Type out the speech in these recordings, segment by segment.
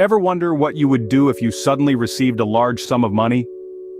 Ever wonder what you would do if you suddenly received a large sum of money?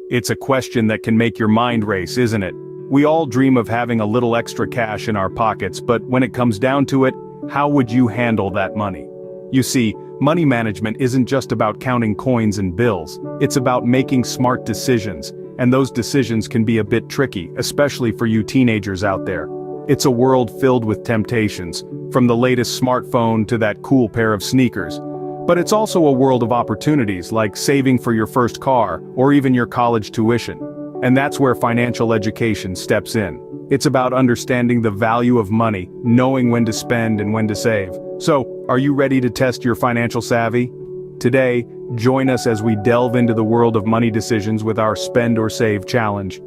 It's a question that can make your mind race, isn't it? We all dream of having a little extra cash in our pockets, but when it comes down to it, how would you handle that money? You see, money management isn't just about counting coins and bills. It's about making smart decisions, and those decisions can be a bit tricky, especially for you teenagers out there. It's a world filled with temptations, from the latest smartphone to that cool pair of sneakers. But it's also a world of opportunities like saving for your first car or even your college tuition. And that's where financial education steps in. It's about understanding the value of money, knowing when to spend and when to save. So, are you ready to test your financial savvy? Today, join us as we delve into the world of money decisions with our Spend or Save challenge.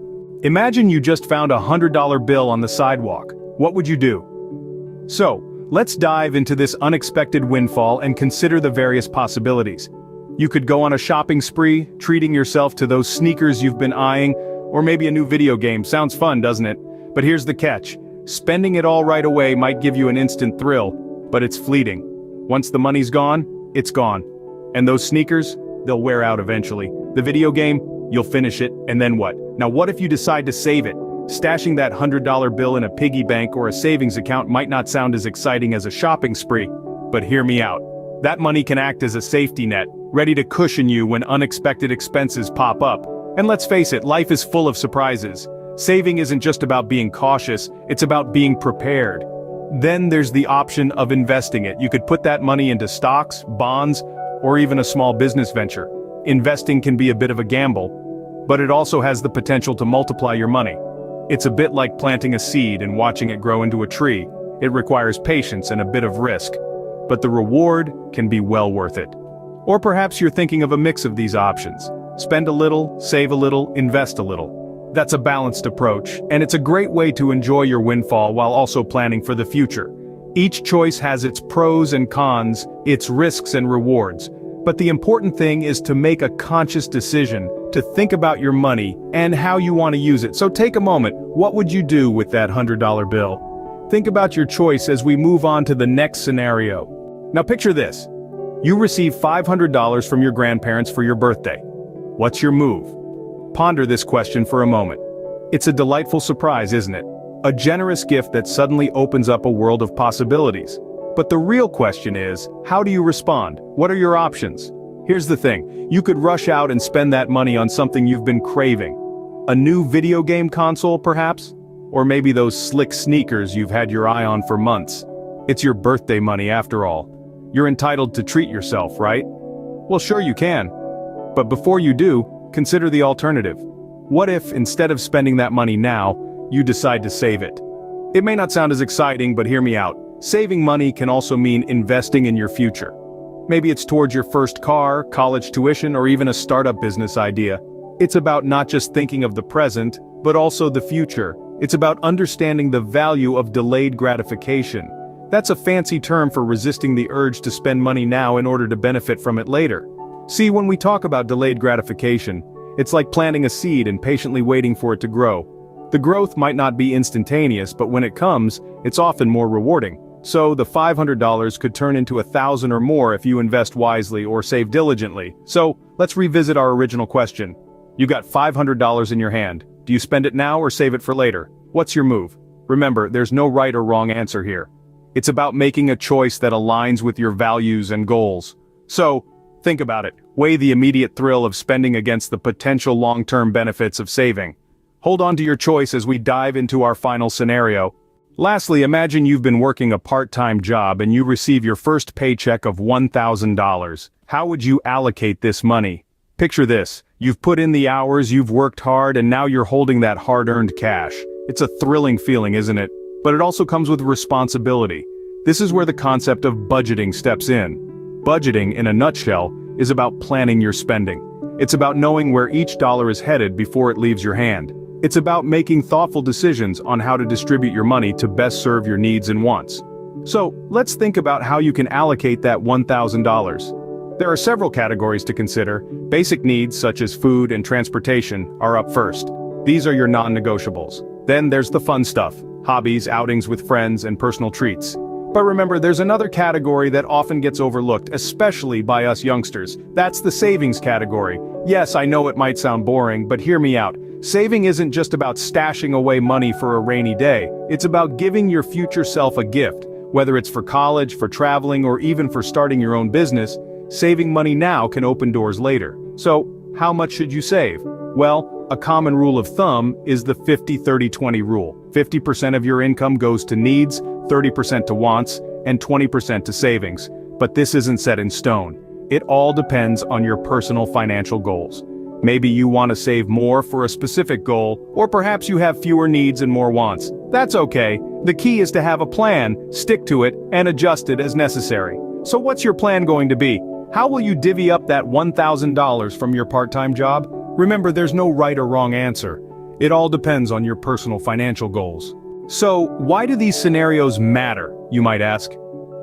Imagine you just found a $100 bill on the sidewalk. What would you do? So, let's dive into this unexpected windfall and consider the various possibilities. You could go on a shopping spree, treating yourself to those sneakers you've been eyeing, or maybe a new video game. Sounds fun, doesn't it? But here's the catch. Spending it all right away might give you an instant thrill, but it's fleeting. Once the money's gone, it's gone. And those sneakers, they'll wear out eventually. The video game, you'll finish it, and then what? Now what if you decide to save it? Stashing that $100 bill in a piggy bank or a savings account might not sound as exciting as a shopping spree, but hear me out. That money can act as a safety net, ready to cushion you when unexpected expenses pop up. And let's face it, life is full of surprises. Saving isn't just about being cautious, it's about being prepared. Then there's the option of investing it. You could put that money into stocks, bonds, or even a small business venture. Investing can be a bit of a gamble, but it also has the potential to multiply your money. It's a bit like planting a seed and watching it grow into a tree. It requires patience and a bit of risk, but the reward can be well worth it. Or perhaps you're thinking of a mix of these options. Spend a little, save a little, invest a little. That's a balanced approach, and it's a great way to enjoy your windfall while also planning for the future. Each choice has its pros and cons, its risks and rewards. But the important thing is to make a conscious decision, to think about your money and how you want to use it. So take a moment, what would you do with that $100 bill? Think about your choice as we move on to the next scenario. Now picture this. You receive $500 from your grandparents for your birthday. What's your move? Ponder this question for a moment. It's a delightful surprise, isn't it? A generous gift that suddenly opens up a world of possibilities. But the real question is, how do you respond? What are your options? Here's the thing, you could rush out and spend that money on something you've been craving. A new video game console, perhaps? Or maybe those slick sneakers you've had your eye on for months. It's your birthday money after all. You're entitled to treat yourself, right? Well, sure you can. But before you do, consider the alternative. What if, instead of spending that money now, you decide to save it? It may not sound as exciting, but hear me out. Saving money can also mean investing in your future. Maybe it's towards your first car, college tuition, or even a startup business idea. It's about not just thinking of the present, but also the future. It's about understanding the value of delayed gratification. That's a fancy term for resisting the urge to spend money now in order to benefit from it later. See, when we talk about delayed gratification, it's like planting a seed and patiently waiting for it to grow. The growth might not be instantaneous, but when it comes, it's often more rewarding. So the $500 could turn into $1,000 or more if you invest wisely or save diligently. So, let's revisit our original question. You got $500 in your hand. Do you spend it now or save it for later? What's your move? Remember, there's no right or wrong answer here. It's about making a choice that aligns with your values and goals. So, think about it. Weigh the immediate thrill of spending against the potential long-term benefits of saving. Hold on to your choice as we dive into our final scenario. Lastly, imagine you've been working a part-time job and you receive your first paycheck of $1,000. How would you allocate this money? Picture this. You've put in the hours, you've worked hard, and now you're holding that hard-earned cash. It's a thrilling feeling, isn't it? But it also comes with responsibility. This is where the concept of budgeting steps in. Budgeting, in a nutshell, is about planning your spending. It's about knowing where each dollar is headed before it leaves your hand. It's about making thoughtful decisions on how to distribute your money to best serve your needs and wants. So, let's think about how you can allocate that $1,000. There are several categories to consider. Basic needs such as food and transportation are up first. These are your non-negotiables. Then there's the fun stuff, hobbies, outings with friends, and personal treats. But remember, there's another category that often gets overlooked, especially by us youngsters. That's the savings category. Yes, I know it might sound boring, but hear me out. Saving isn't just about stashing away money for a rainy day. It's about giving your future self a gift. Whether it's for college, for traveling, or even for starting your own business, saving money now can open doors later. So, how much should you save? Well, a common rule of thumb is the 50-30-20 rule. 50% of your income goes to needs, 30% to wants, and 20% to savings. But this isn't set in stone. It all depends on your personal financial goals. Maybe you want to save more for a specific goal, or perhaps you have fewer needs and more wants. That's okay. The key is to have a plan, stick to it, and adjust it as necessary. So what's your plan going to be? How will you divvy up that $1,000 from your part-time job? Remember, there's no right or wrong answer. It all depends on your personal financial goals. So, why do these scenarios matter, you might ask?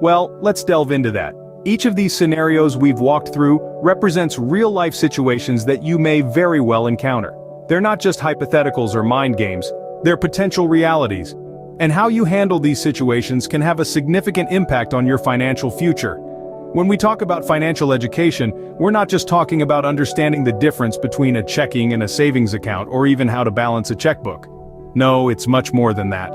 Well, let's delve into that. Each of these scenarios we've walked through represents real-life situations that you may very well encounter. They're not just hypotheticals or mind games, they're potential realities. And how you handle these situations can have a significant impact on your financial future. When we talk about financial education, we're not just talking about understanding the difference between a checking and a savings account or even how to balance a checkbook. No, it's much more than that.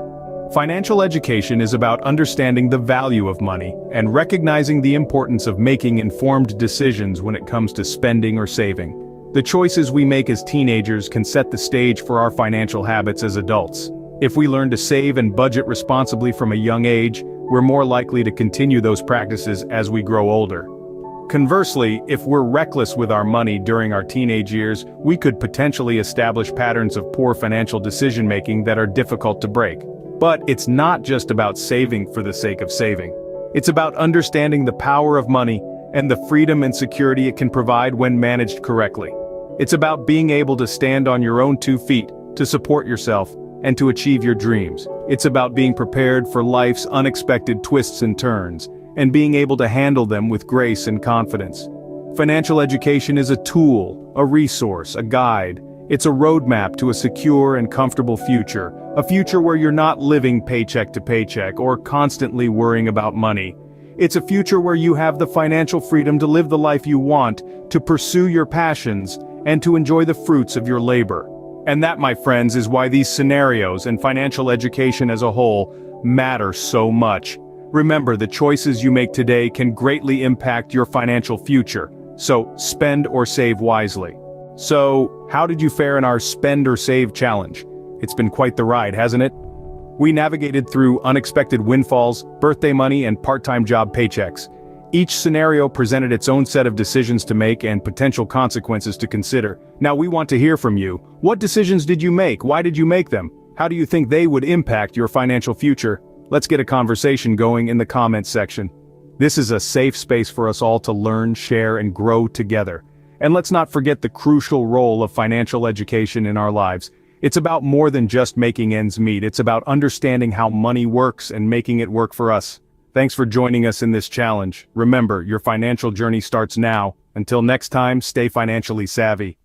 Financial education is about understanding the value of money and recognizing the importance of making informed decisions when it comes to spending or saving. The choices we make as teenagers can set the stage for our financial habits as adults. If we learn to save and budget responsibly from a young age, we're more likely to continue those practices as we grow older. Conversely, if we're reckless with our money during our teenage years, we could potentially establish patterns of poor financial decision-making that are difficult to break. But it's not just about saving for the sake of saving. It's about understanding the power of money and the freedom and security it can provide when managed correctly. It's about being able to stand on your own 2 feet, to support yourself, and to achieve your dreams. It's about being prepared for life's unexpected twists and turns, and being able to handle them with grace and confidence. Financial education is a tool, a resource, a guide. It's a roadmap to a secure and comfortable future, a future where you're not living paycheck to paycheck or constantly worrying about money. It's a future where you have the financial freedom to live the life you want, to pursue your passions, and to enjoy the fruits of your labor. And that, my friends, is why these scenarios and financial education as a whole matter so much. Remember, the choices you make today can greatly impact your financial future, so spend or save wisely. So, how did you fare in our Spend or Save challenge? It's been quite the ride, hasn't it? We navigated through unexpected windfalls, birthday money, and part-time job paychecks. Each scenario presented its own set of decisions to make and potential consequences to consider. Now we want to hear from you. What decisions did you make? Why did you make them? How do you think they would impact your financial future? Let's get a conversation going in the comments section. This is a safe space for us all to learn, share, and grow together. And let's not forget the crucial role of financial education in our lives. It's about more than just making ends meet. It's about understanding how money works and making it work for us. Thanks for joining us in this challenge. Remember, your financial journey starts now. Until next time, stay financially savvy.